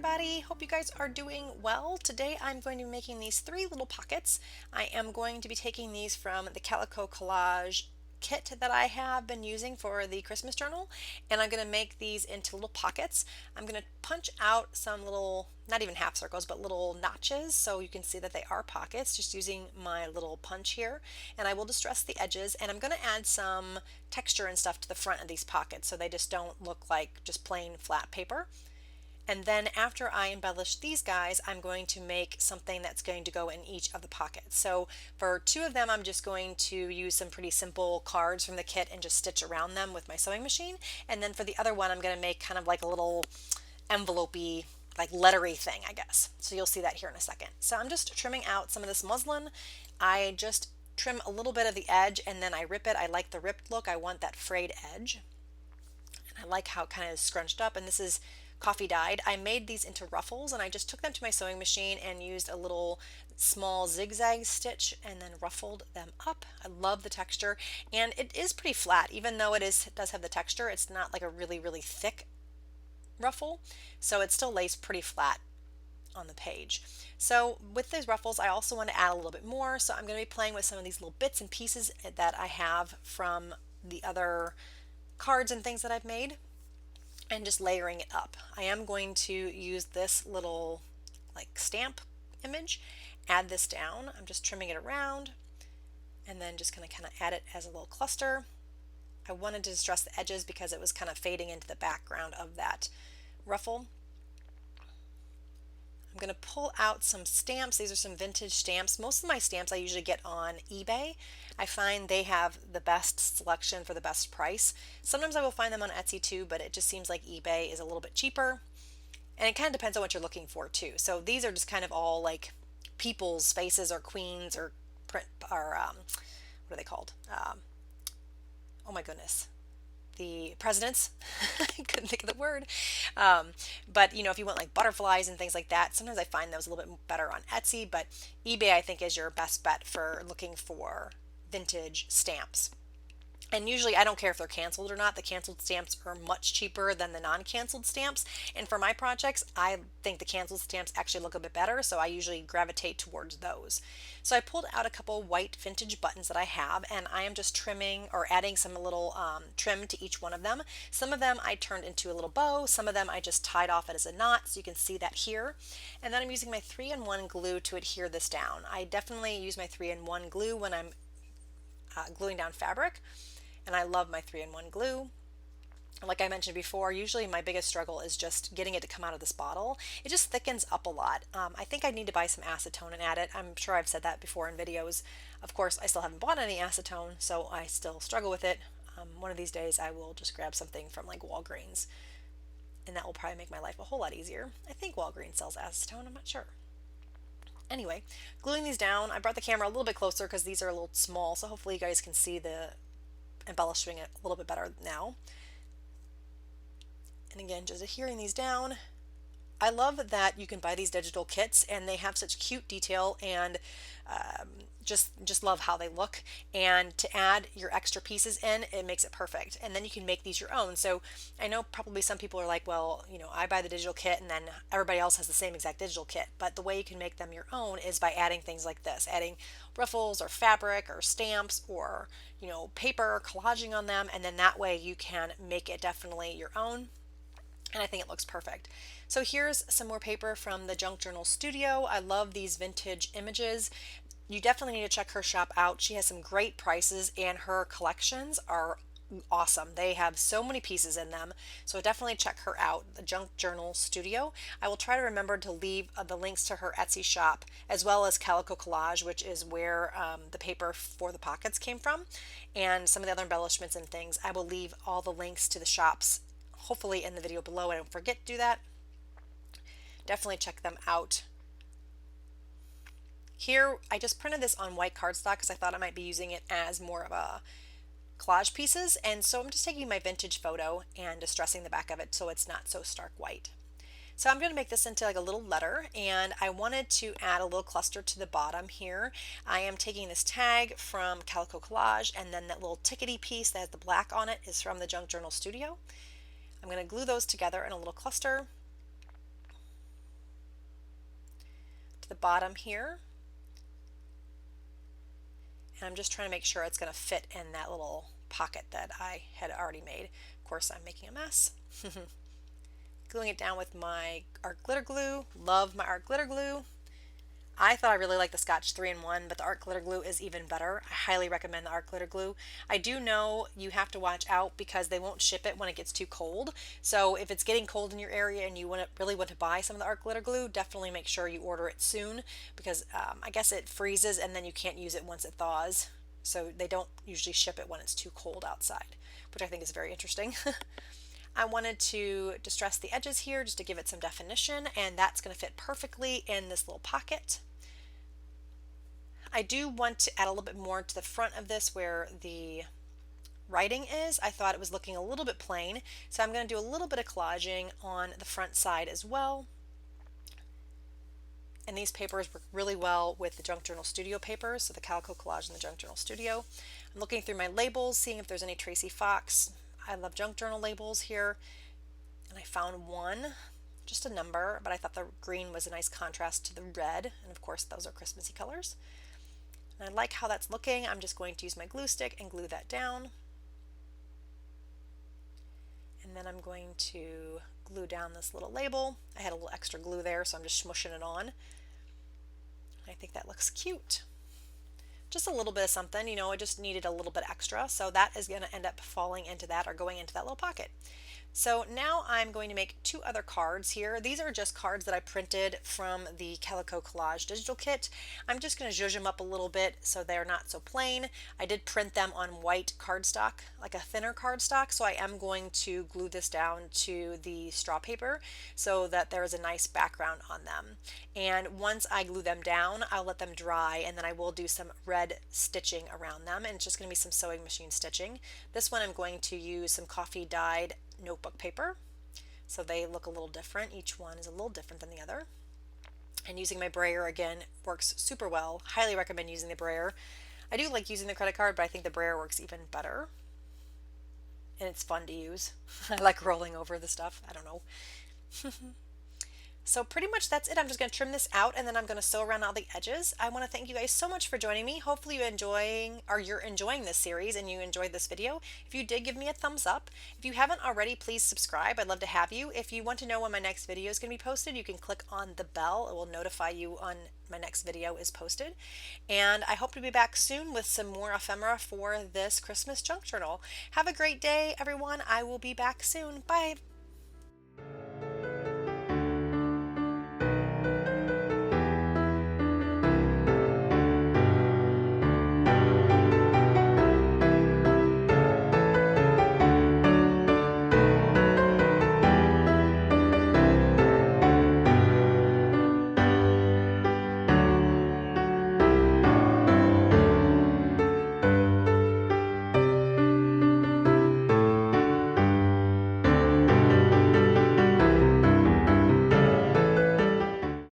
everybody. Hope you guys are doing well. Today I'm going to be making these three little pockets. I am going to be taking these from the Calico Collage kit that I have been using for the Christmas journal, and I'm going to make these into little pockets. I'm going to punch out some little, not even half circles, but little notches so you can see that they are pockets just using my little punch here. And I will distress the edges, and I'm going to add some texture and stuff to the front of these pockets so they just don't look like just plain flat paper. And then after I embellish these guys, I'm going to make something that's going to go in each of the pockets. So for two of them, I'm just going to use some pretty simple cards from the kit and just stitch around them with my sewing machine. And then for the other one, I'm going to make kind of like a little envelope-y, like lettery thing, I guess. So you'll see that here in a second. So I'm just trimming out some of this muslin. I just trim a little bit of the edge and then I rip it. I like the ripped look. I want that frayed edge. And I like how it kind of is scrunched up, and this is coffee dyed. I made these into ruffles and I just took them to my sewing machine and used a little small zigzag stitch and then ruffled them up. I love the texture, and it is pretty flat even though it does have the texture. It's not like a really thick ruffle, so it still lays pretty flat on the page. So with these ruffles I also want to add a little bit more, so I'm going to be playing with some of these little bits and pieces that I have from the other cards and things that I've made, and just layering it up. I am going to use this little like stamp image, add this down. I'm just trimming it around and then just going to kind of add it as a little cluster. I wanted to distress the edges because it was kind of fading into the background of that ruffle. I'm going to pull out some stamps. These are some vintage stamps. Most of my stamps I usually get on eBay. I find they have the best selection for the best price. Sometimes I will find them on Etsy too, but it just seems like eBay is a little bit cheaper. And it kind of depends on what you're looking for too. So these are just kind of all like people's faces or queens or print or what are they called? Oh my goodness, the presidents. I couldn't think of the word. But you know, if you want like butterflies and things like that, sometimes I find those a little bit better on Etsy, but eBay I think is your best bet for looking for vintage stamps. And usually I don't care if they're canceled or not. The canceled stamps are much cheaper than the non-canceled stamps. And for my projects, I think the canceled stamps actually look a bit better, so I usually gravitate towards those. So I pulled out a couple white vintage buttons that I have, and I am just trimming or adding some little trim to each one of them. Some of them I turned into a little bow, some of them I just tied off it as a knot, so you can see that here. And then I'm using my 3-in-1 glue to adhere this down. I definitely use my 3-in-1 glue when I'm gluing down fabric, and I love my 3-in-1 glue. Like I mentioned before, usually my biggest struggle is just getting it to come out of this bottle. It just thickens up a lot. I think I need to buy some acetone and add it. I'm sure I've said that before in videos. Of course, I still haven't bought any acetone, so I still struggle with it. One of these days I will just grab something from like Walgreens, and that will probably make my life a whole lot easier. I think Walgreens sells acetone, I'm not sure. Anyway, gluing these down, I brought the camera a little bit closer because these are a little small, so hopefully you guys can see the embellishing it a little bit better now. And again, just adhering these down. I love that you can buy these digital kits and they have such cute detail, and just love how they look. And to add your extra pieces in, it makes it perfect. And then you can make these your own. So I know probably some people are like, well, you know, I buy the digital kit and then everybody else has the same exact digital kit. But the way you can make them your own is by adding things like this, adding ruffles or fabric or stamps or, you know, paper, collaging on them, and then that way you can make it definitely your own. And I think it looks perfect. So here's some more paper from the Junk Journal Studio. I love these vintage images. You definitely need to check her shop out. She has some great prices and her collections are awesome. They have so many pieces in them, so definitely check her out, the Junk Journal Studio. I will try to remember to leave the links to her Etsy shop as well as Calico Collage, which is where the paper for the pockets came from, and some of the other embellishments and things. I will leave all the links to the shops hopefully in the video below. I don't forget to do that. Definitely check them out. Here I just printed this on white cardstock because I thought I might be using it as more of a collage pieces, and so I'm just taking my vintage photo and distressing the back of it so it's not so stark white. So I'm going to make this into like a little letter, and I wanted to add a little cluster to the bottom here. I am taking this tag from Calico Collage, and then that little tickety piece that has the black on it is from the Junk Journal Studio. I'm going to glue those together in a little cluster. to the bottom here. And I'm just trying to make sure it's going to fit in that little pocket that I had already made. Of course, I'm making a mess. Gluing it down with my art glitter glue. Love my art glitter glue. I thought I really liked the Scotch 3-in-1, but the art glitter glue is even better. I highly recommend the art glitter glue. I do know you have to watch out because they won't ship it when it gets too cold. So if it's getting cold in your area and you really want to buy some of the art glitter glue, definitely make sure you order it soon because I guess it freezes and then you can't use it once it thaws. So they don't usually ship it when it's too cold outside, which I think is very interesting. I wanted to distress the edges here just to give it some definition, and that's going to fit perfectly in this little pocket. I do want to add a little bit more to the front of this where the writing is. I thought it was looking a little bit plain, so I'm going to do a little bit of collaging on the front side as well. And these papers work really well with the Junk Journal Studio papers, so the Calico Collage and the Junk Journal Studio. I'm looking through my labels, seeing if there's any Tracy Fox. I love junk journal labels here, and I found one, just a number, but I thought the green was a nice contrast to the red, and of course those are Christmassy colors. And I like how that's looking. I'm just going to use my glue stick and glue that down. And then I'm going to glue down this little label. I had a little extra glue there, so I'm just smushing it on. I think that looks cute. Just a little bit of something, you know, I just needed a little bit extra, so that is going to end up falling into that or going into that little pocket. So now I'm going to make two other cards here. These are just cards that I printed from the Calico Collage digital kit. I'm just going to zhuzh them up a little bit so they're not so plain. I did print them on white cardstock, like a thinner cardstock, so I am going to glue this down to the straw paper so that there is a nice background on them. And once I glue them down, I'll let them dry, and then I will do some red stitching around them, and it's just going to be some sewing machine stitching. This one I'm going to use some coffee dyed notebook paper, so they look a little different. Each one is a little different than the other. And using my brayer again works super well. Highly recommend using the brayer. I do like using the credit card, but I think the brayer works even better. And it's fun to use. I like rolling over the stuff. I don't know. So pretty much that's it. I'm just going to trim this out and then I'm going to sew around all the edges. I want to thank you guys so much for joining me. Hopefully you're enjoying this series and you enjoyed this video. If you did, give me a thumbs up. If you haven't already, please subscribe. I'd love to have you. If you want to know when my next video is going to be posted, you can click on the bell. It will notify you on my next video is posted. And I hope to be back soon with some more ephemera for this Christmas junk journal. Have a great day, everyone. I will be back soon. Bye.